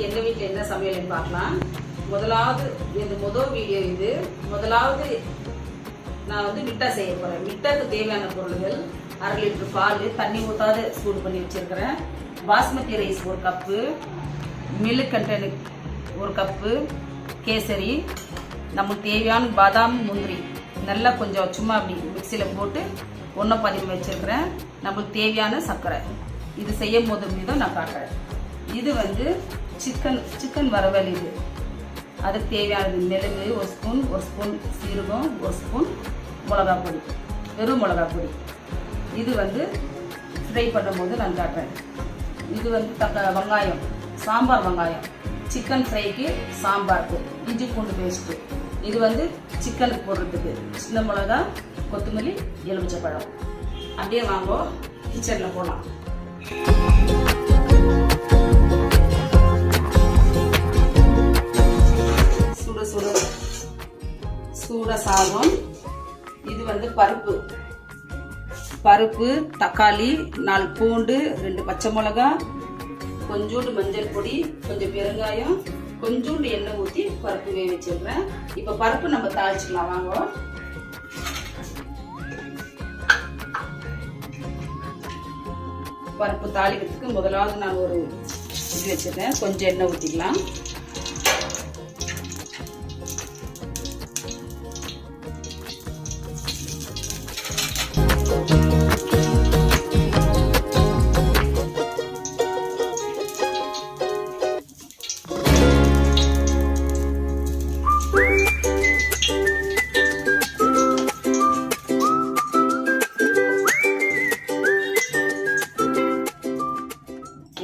இன்னைக்கு எங்க வீட்டில் என்ன சமையல்னு பார்க்கலாம். முதலாவது இந்த முதல் வீடியோ இது. முதலாவது நான் வந்து மிட்டா செய்ய போறேன். மிட்டாக்கு தேவையான பொருள்கள் 1/2 லிட்டர் பால், தண்ணி ஊத்தாத சூடு பண்ணி வச்சிருக்கிறேன். Basmati rice 1 cup, milk container 1 cup, kesari, நமக்கு தேவையான பாதாம், முந்திரி நல்லா கொஞ்சம் சும்மா அப்படி மிக்சியில் போட்டு ஒன்றை பதிவு வச்சிருக்கிறேன். நம்மளுக்கு தேவையான சர்க்கரை. இது செய்யும் போது மீதும் நான் காட்டுறேன். இது வந்து சிக்கன் வறுவல். இது அதுக்கு தேவையானது மிளகு 1 ஸ்பூன், 1 ஸ்பூன் சீரகம், 1 ஸ்பூன் மிளகா பொடி, வெறும் மிளகா பொடி. இது வந்து ஃப்ரை பண்ணும்போது நான் காட்டுறேன். இது வந்து வெங்காயம், சாம்பார் வெங்காயம், சிக்கன் ஃப்ரைக்கு, சாம்பாருக்கு, இஞ்சி பூண்டு பேஸ்ட்டு. இது வந்து சிக்கனுக்கு போடுறதுக்கு சின்ன மிளகா, கொத்தமல்லி, எலுமிச்சை பழம். அப்படியே வாங்கோ கிச்சனில் போகலாம். சூட சாதம். இது வந்து பருப்பு, தக்காளி, 4 பூண்டு, 2 பச்சை மிளகா, கொஞ்சோண்டு மஞ்சள் பொடி, கொஞ்சம் பெருங்காயம், கொஞ்சோண்டு எண்ணெய் ஊற்றி பருப்பு வேக வச்சிருக்கிறேன். இப்போ பருப்பு நம்ம தாளிச்சுக்கலாம் வாங்க. பருப்பு தாளிக்கிறதுக்கு முதலாவது நான் ஒரு இது வச்சிருக்கேன். கொஞ்சம் எண்ணெய் ஊற்றிக்கலாம்.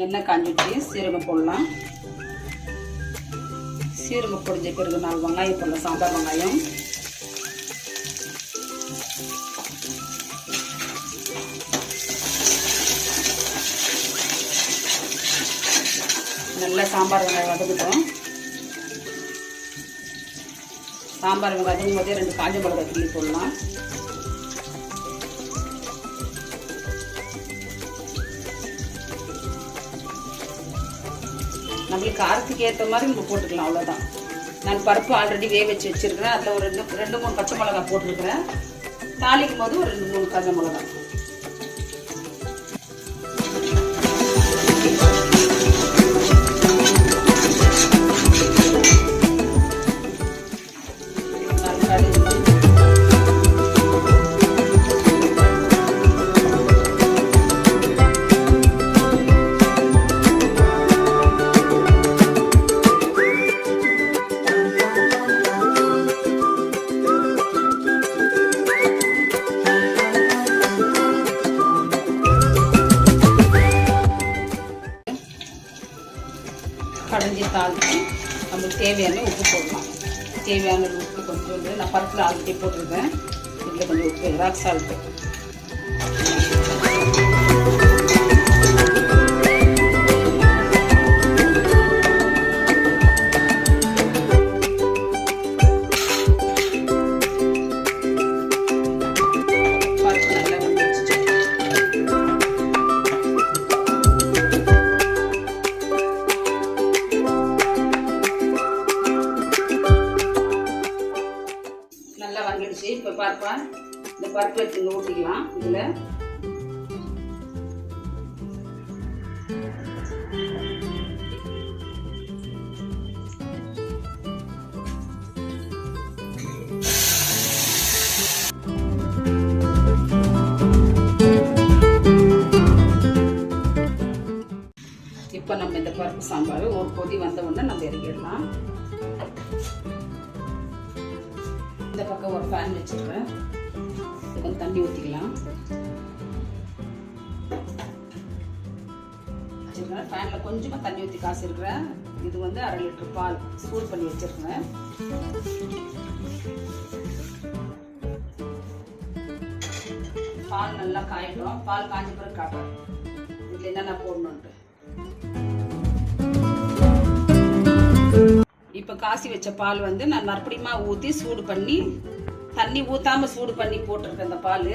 எண்ணெய் காஞ்சிட்டு சீரகம் போடலாம். சீரகம் பொடிஞ்ச பிறகு 4 வெங்காயம் போடலாம். சாம்பார் வெங்காயம். நல்லா சாம்பார் வெங்காயம் வதக்கட்டும். சாம்பார் வெங்காயம் வதக்கும் போதே 2 காஞ்ச மிளகாய் கிள்ளி போடலாம். நம்மளுக்கு காரத்துக்கு ஏற்ற மாதிரி நம்ம போட்டுக்கலாம், அவ்வளோதான். நான் பருப்பு ஆல்ரெடி வேக வச்சு வச்சிருக்கிறேன். அதில் ஒரு 2-3 பச்சை மிளகா போட்டிருக்கிறேன். தாளிக்கும் போது ஒரு 2-3 காஞ்ச மிளகா. கடைஞ்சி தாளித்து நம்மளுக்கு தேவையான உப்பு போடலாம். தேவையான உப்பு கொஞ்சோண்டு நான் பருப்பில் ஆல்ரெடி போட்டிருக்கேன். இதில் கொஞ்சம் உப்பு, ராக் சால்ட்டு. நல்லா வந்துடுச்சு. இப்போ பார்ப்பா, இந்த பருப்பு எடுத்து ஊற்றிக்கலாம். இதில் இப்போ நம்ம இந்த பருப்பு சாம்பார் ஒரு கொதி வந்த உடனே நம்ம இறக்கிடலாம். இந்த பக்கம் ஒரு ஃபேன் வச்சிருக்கேன். கொஞ்சம் தண்ணி ஊற்றிக்கலாம். ஃபேனில் கொஞ்சமாக தண்ணி ஊற்றி காய்ச்சிருக்கிறேன். இது வந்து 1/2 லிட்டர் பால் சூடு பண்ணி வச்சிருக்கேன். பால் நல்லா காயட்டும். பால் காய்ஞ்ச பிறகு காட்டுறேன் இதில் என்னென்ன போடணுன்ட்டு. இப்போ காசி வச்ச பால் வந்து நான் மறுபடியுமா ஊற்றி சூடு பண்ணி, தண்ணி ஊத்தாம சூடு பண்ணி போட்டிருக்கேன். இந்த பால்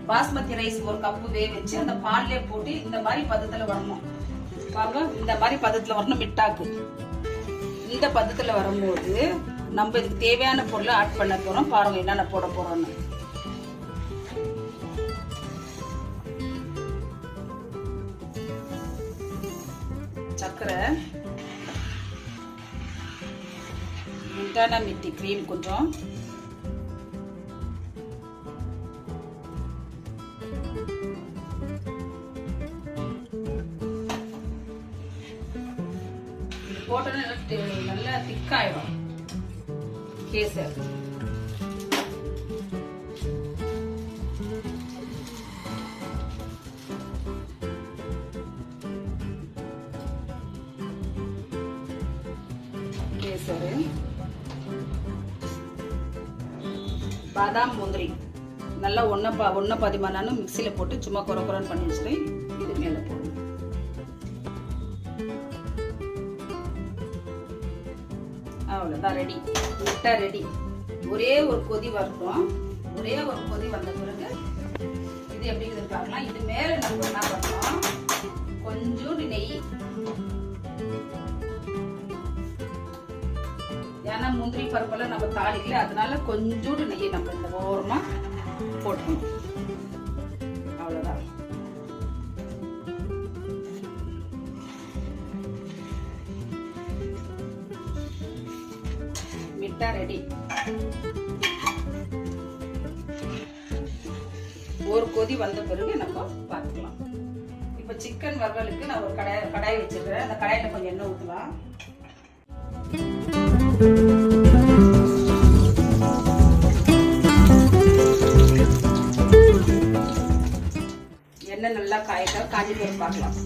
பாஸ்மதி ரைஸ் 1 கப்பு வேக வச்சு அந்த பால்லே போட்டு இந்த மாதிரி பதத்தில் வரணும். வாங்க, இந்த மாதிரி பதத்தில் வரணும் மிட்டாக்கு. இந்த பதத்தில் வரும்போது நம்ம இதுக்கு தேவையான பொருளை ஆட் பண்ண போகிறோம். பாருங்க என்னென்ன போட போகிறோன்னு. சர்க்கரை, மிட்டான மிட்டி க்ரீம் கொஞ்சம், போட்டோன்னா நல்லா திக்காயிடும் கேசர். கேசரு, பாதாம் முந்திரி நல்லா ஒன்று பதிமானாலும் மிக்சியில் போட்டு சும்மா குறக்குறன்னு பண்ணி வச்சுட்டு இது மேலே போடணும். அவ்வளோதான், ரெடி. மிட்டா ரெடி. ஒரே ஒரு கொதி வரட்டும். ஒரே ஒரு கொதி வந்த பிறகு இது எப்படி பார்க்கலாம். இது மேலே நம்ம என்ன பண்ணோம், கொஞ்சோண்டு நெய். ஏன்னா முந்திரி பருப்பெல்லாம் நம்ம தாளிக்கல, அதனால கொஞ்சோண்டு நெய்யை நம்ம இந்த ஓரமா போட்டுக்கணும். அவ்வளோதான். மிட்டா ரெடி. ஒரு கொதி வந்த பிறகு நம்ம பார்த்துக்கலாம். இப்போ சிக்கன் வறுவலுக்கு நான் ஒரு கடாய் வச்சிருக்கிறேன். அந்த கடாயில கொஞ்சம் எண்ணெய் ஊற்றலாம். எண்ணெய் நல்லா காஞ்சி போய் பார்க்கலாம்.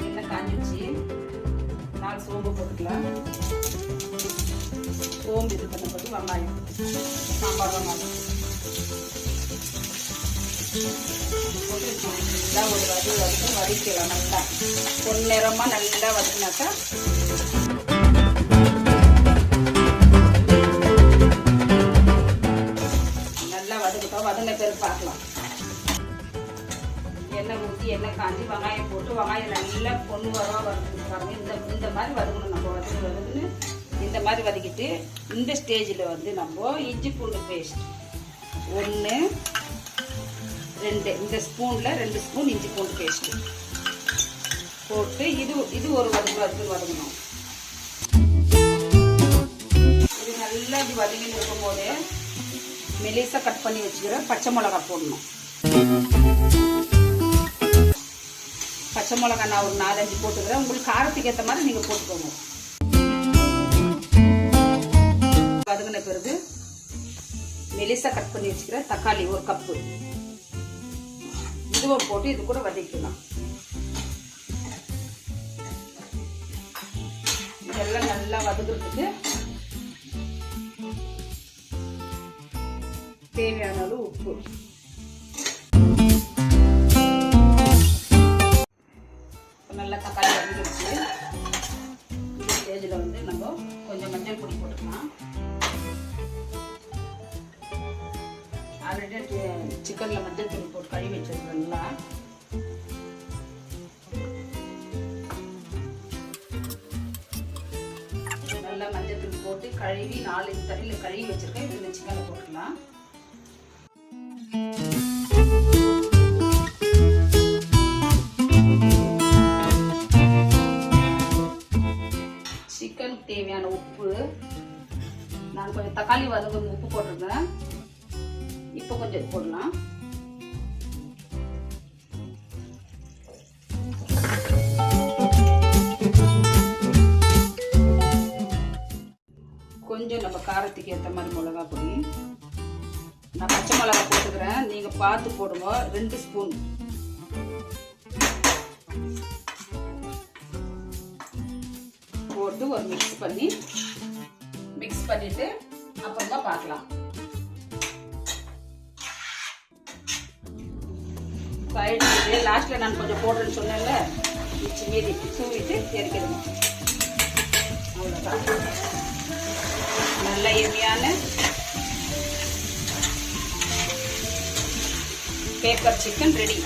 எண்ணெய் காஞ்சிச்சு. 4 சோம்பு போட்டுக்கலாம். சோம்பு இது பண்ண பிறகு வெங்காயம், சாம்பார் வெங்காயம் போட்டு நல்லா ஒரு வதக்கலாம். நல்லா பொன்னிறமா நல்லா வதக்கினாக்கா நல்லா வதக்கிட்டோம். வதங்கின பிறகு பார்க்கலாம். எண்ணெய் ஊற்றி எண்ணெய் காஞ்சி வெங்காயம் போட்டு வெங்காயம் நல்லா பொண்ணு வதக்கிட்டு இந்த மாதிரி வதக்கணும். நம்ம வதக்குன்னு இந்த மாதிரி வதக்கிட்டு இந்த ஸ்டேஜில் வந்து நம்ம இஞ்சி பூண்டு பேஸ்ட் 1 2 இந்த ஸ்பூனில் 2 ஸ்பூன் இஞ்சி பூண்டு பேஸ்ட்டு போட்டு இது ஒரு வதக்கணும். இது நல்லா இது வதங்கின்னு இருக்கும் போதே மெலிசாக கட் பண்ணி வச்சுக்கிற பச்சை மிளகாய் போடணும். பச்சை மிளகாய் நான் ஒரு 4-5 போட்டுக்கிறேன். உங்களுக்கு காரத்துக்கு ஏற்ற மாதிரி நீங்கள் போட்டுக்கோங்க. வதங்கின பிறகு மெலிசா கட் பண்ணி வச்சுக்கிற தக்காளி 1 கப்பு இதுவும் போட்டு இது கூட வதக்கலாம். இதெல்லாம் நல்லா வதக்குறதுக்கு தேவையான அளவு உப்பு. நல்லா தக்காளி வதக்கிடுச்சு. இந்த ஸ்டேஜில் வந்து நம்ம கொஞ்சம் மஞ்சள் பொடி போட்டுக்கலாம். ஆல்ரெடி சிக்கனில் மஞ்சள் தூள் போட்டு கழுவி வச்சிருக்கோங்களா. நல்லா மஞ்சள் தூள் போட்டு கழுவி 4 தண்ணியில் கழுவி வச்சிருக்கேன். இந்த சிக்கனை போட்டுக்கலாம். சிக்கனுக்கு தேவையான உப்பு நான் கொஞ்சம் தக்காளி வதங்க உப்பு போட்டிருக்கேன். இப்போ கொஞ்சம் போடலாம். கொஞ்சம் நம்ம காரத்துக்கு ஏற்ற மாதிரி மிளகா பொடி. நான் பச்சை மிளகா போட்டுக்கிறேன். நீங்க பார்த்து போடுங்க. 2 ஸ்பூன் போட்டு ஒரு மிக்ஸ் பண்ணிட்டு அப்புறமா பார்க்கலாம். லாஸ்ட்ல நான் கொஞ்சம் போடுறேன்னு சொன்னேன்ல, மிச்சி மீதி தூவிட்டு இறக்கிடுங்க. அவ்வளோதான். நல்ல எம்மியான பேப்பர் சிக்கன் ரெடி.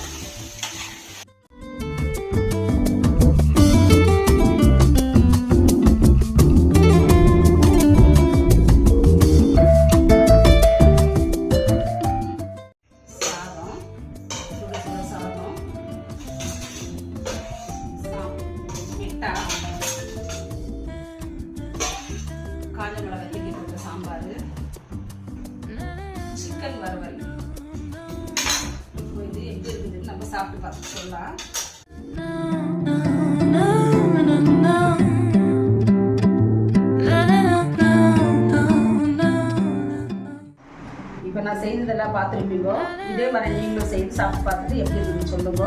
நான் செய்ததெல்லாம் பார்த்துருப்பீங்க. இதே மாதிரி நீங்களும் செய்து சாப்பிட்டு பார்த்துட்டு எப்படி இருக்குன்னு சொல்லுங்க.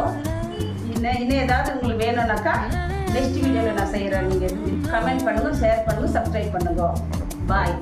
இன்னும் ஏதாவது உங்களுக்கு வேணும்னாக்கா நெக்ஸ்ட் வீடியோவில் நான் செய்கிறேன். நீங்கள் கமெண்ட் பண்ணுங்கள், ஷேர் பண்ணுங்கள், சப்ஸ்கிரைப் பண்ணுங்க. பாய்.